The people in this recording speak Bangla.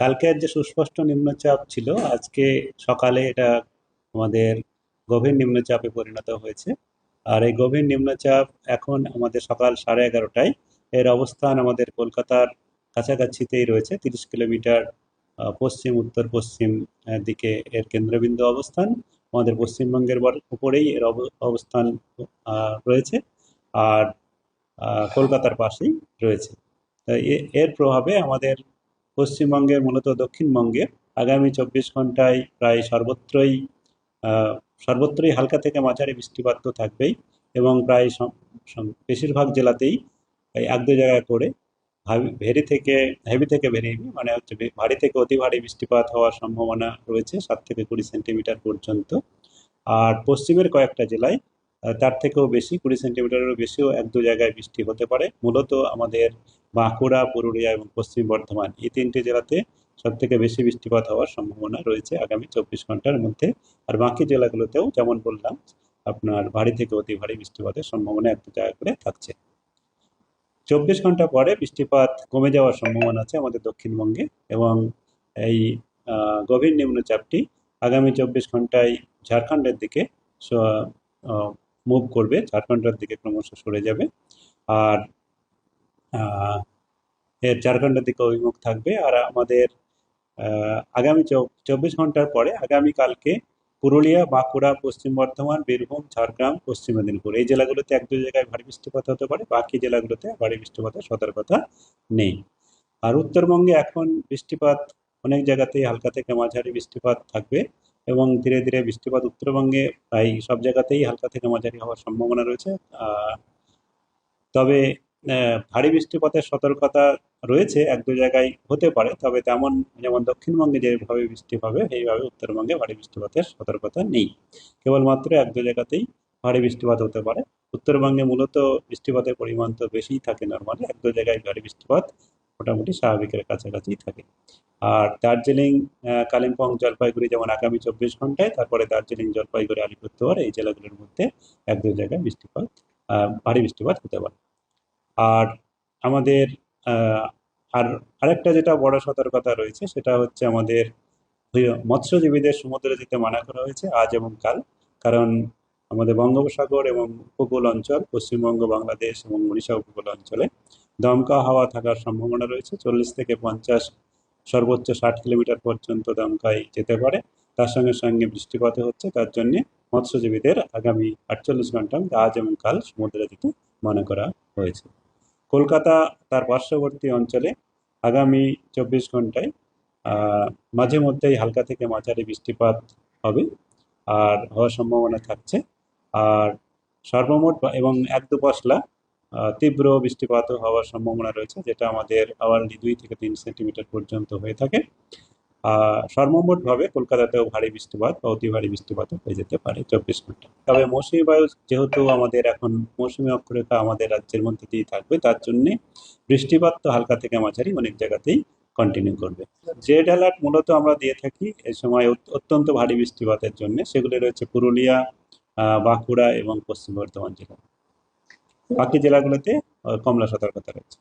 কালকের যে সুস্পষ্ট নিম্নচাপ ছিল, আজকে সকালে এটা আমাদের গভীর নিম্নচাপে পরিণত হয়েছে। আর এই গভীর নিম্নচাপ এখন আমাদের সকাল 11:30টায় এর অবস্থান আমাদের কলকাতার কাছাকাছিতেই রয়েছে, 30 কিলোমিটার পশ্চিম উত্তর পশ্চিম দিকে এর কেন্দ্রবিন্দু অবস্থান। আমাদের পশ্চিমবঙ্গের উপরেই এর অবস্থান রয়েছে। আর কলকাতার পাশেই রয়েছে। এর প্রভাবে আমাদের পশ্চিমবঙ্গের, মূলত দক্ষিণবঙ্গে আগামী 24 ঘন্টায় প্রায় সর্বত্রই হালকা থেকে মাঝারি বৃষ্টিপাত তো থাকবেই, এবং প্রায় বেশিরভাগ জেলাতেই এই এক দু জায়গায় করে হেভি থেকে ভেরি হেভি, মানে হচ্ছে ভারী থেকে অতি ভারী বৃষ্টিপাত হওয়ার সম্ভাবনা রয়েছে, 7 থেকে 20 সেন্টিমিটার পর্যন্ত। আর পশ্চিমের কয়েকটা জেলায় তার থেকেও বেশি, 20 সেন্টিমিটারেরও বেশিও এক দু জায়গায় বৃষ্টি হতে পারে। মূলত আমাদের বাঁকুড়া, পুরুলিয়া এবং পশ্চিম বর্ধমান, এই তিনটি জেলাতে সব থেকে বেশি বৃষ্টিপাত হওয়ার সম্ভাবনা রয়েছে আগামী 24 ঘন্টার মধ্যে। আর বাকি জেলাগুলোতেও যেমন বললাম, আপনার ভারী থেকে অতি ভারী বৃষ্টিপাতের সম্ভাবনা এক দু জায়গা করে থাকছে। 24 ঘন্টা পরে বৃষ্টিপাত কমে যাওয়ার সম্ভাবনা আছে আমাদের দক্ষিণবঙ্গে, এবং এই গভীর নিম্নচাপটি আগামী 24 ঘন্টায় ঝাড়খণ্ডের দিকে মুভ করবে, ঝাড়খণ্ডের দিকে ক্রমশ সরে যাবে। আর আহ, এর ঝাড়খণ্ডের দিকে অভিমুখ থাকবে। আর আমাদের আগামী 24 ঘন্টার পরে আগামীকালকে পুরুলিয়া, বাঁকুড়া, পশ্চিম বর্ধমান, বীরভূম, ঝাড়গ্রাম, পশ্চিম মেদিনীপুর, এই জেলাগুলোতে এক দু জায়গায় ভারী বৃষ্টিপাত হতে পারে। বাকি জেলাগুলোতে ভারী বৃষ্টিপাতের সতর্কতা নেই। আর উত্তরবঙ্গে এখন বৃষ্টিপাত অনেক জায়গাতেই হালকা থেকে মাঝারি বৃষ্টিপাত থাকবে, এবং ধীরে ধীরে বৃষ্টিপাত উত্তরবঙ্গে প্রায় সব জায়গাতেই হালকা থেকে মাঝারি হওয়ার সম্ভাবনা রয়েছে। তবে ভারী বৃষ্টিপাতের সতর্কতা রয়েছে, এক দু জায়গায় হতে পারে, তবে তেমন, যেমন দক্ষিণবঙ্গে যেভাবে বৃষ্টি হবে সেইভাবে উত্তরবঙ্গে ভারী বৃষ্টিপাতের সতর্কতা নেই। কেবলমাত্র এক দু জায়গাতেই ভারী বৃষ্টিপাত হতে পারে। উত্তরবঙ্গে মূলত বৃষ্টিপাতের পরিমাণ তো বেশিই থাকে নর্মালি, এক দু জায়গায় ভারী বৃষ্টিপাত মোটামুটি স্বাভাবিকের কাছাকাছি থাকে। আর দার্জিলিং, কালিম্পং, জলপাইগুড়ি যেমন আগামী 24 ঘন্টায়, তারপরে দার্জিলিং, জলপাইগুড়ি, আলিপুরদুয়ার, এই জেলাগুলোর মধ্যে এক দু জায়গায় ভারী বৃষ্টিপাত হতে পারে। আর আমাদের আহ, আর আরেকটা যেটা বড় সতর্কতা রয়েছে, সেটা হচ্ছে আমাদের মৎস্যজীবীদের সমুদ্রে যেতে মানা করা হয়েছে আজ এবং কাল। কারণ আমাদের বঙ্গোপসাগর এবং উপকূল অঞ্চল, পশ্চিমবঙ্গ, বাংলাদেশ এবং উড়িষ্যা উপকূল অঞ্চলে দমকা হাওয়া থাকার সম্ভাবনা রয়েছে। 40 থেকে 50, সর্বোচ্চ 60 কিলোমিটার পর্যন্ত দমকায় যেতে পারে। তার সঙ্গে সঙ্গে বৃষ্টিপাত হচ্ছে, তার জন্য মৎস্যজীবীদের আগামী 48 ঘন্টা আজ এবং কাল সমুদ্রে যেতে মানা করা হয়েছে। কলকাতা তার পার্শ্ববর্তী অঞ্চলে আগামী 24 ঘন্টায় আহ, মাঝে মধ্যেই হালকা থেকে মাঝারি বৃষ্টিপাত হবে আর হওয়ার সম্ভাবনা থাকছে। আর সর্বমোট এবং এক দু পশলা তীব্র বৃষ্টিপাতও হওয়ার সম্ভাবনা রয়েছে, যেটা আমাদের আওয়ারলি 2 থেকে 3 সেন্টিমিটার পর্যন্ত হয়ে থাকে। সর্বমোটভাবে কলকাতাতেও ভারী বৃষ্টিপাত বা অতি ভারী বৃষ্টিপাত হয়ে যেতে পারে 24 ঘন্টা। তবে মৌসুমী বায়ু যেহেতু আমাদের এখন মৌসুমী অক্ষরেখা আমাদের রাজ্যের মধ্যে দিয়েই থাকবে, তার জন্যে বৃষ্টিপাত তো হালকা থেকে মাঝারি অনেক জায়গাতেই কন্টিনিউ করবে। জেড অ্যালার্ট মূলত আমরা দিয়ে থাকি এই সময় অত্যন্ত ভারী বৃষ্টিপাতের জন্য, সেগুলি রয়েছে পুরুলিয়া, বাঁকুড়া এবং পশ্চিম বর্ধমান জেলা। বাকি জেলাগুলোতে কমলা সতর্কতা রয়েছে।